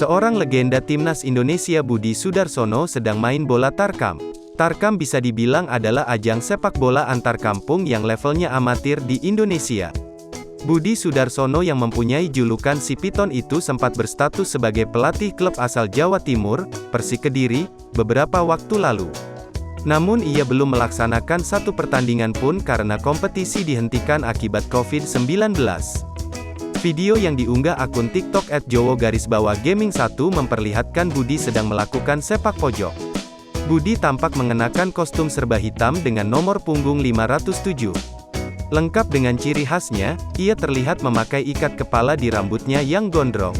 Seorang legenda timnas Indonesia Budi Sudarsono sedang main bola tarkam. Tarkam bisa dibilang adalah ajang sepak bola antar kampung yang levelnya amatir di Indonesia. Budi Sudarsono yang mempunyai julukan si Piton itu sempat berstatus sebagai pelatih klub asal Jawa Timur, Persik Kediri, beberapa waktu lalu. Namun ia belum melaksanakan satu pertandingan pun karena kompetisi dihentikan akibat COVID-19. Video yang diunggah akun TikTok @jowo_gaming1 memperlihatkan Budi sedang melakukan sepak pojok. Budi tampak mengenakan kostum serba hitam dengan nomor punggung 507. Lengkap dengan ciri khasnya, ia terlihat memakai ikat kepala di rambutnya yang gondrong.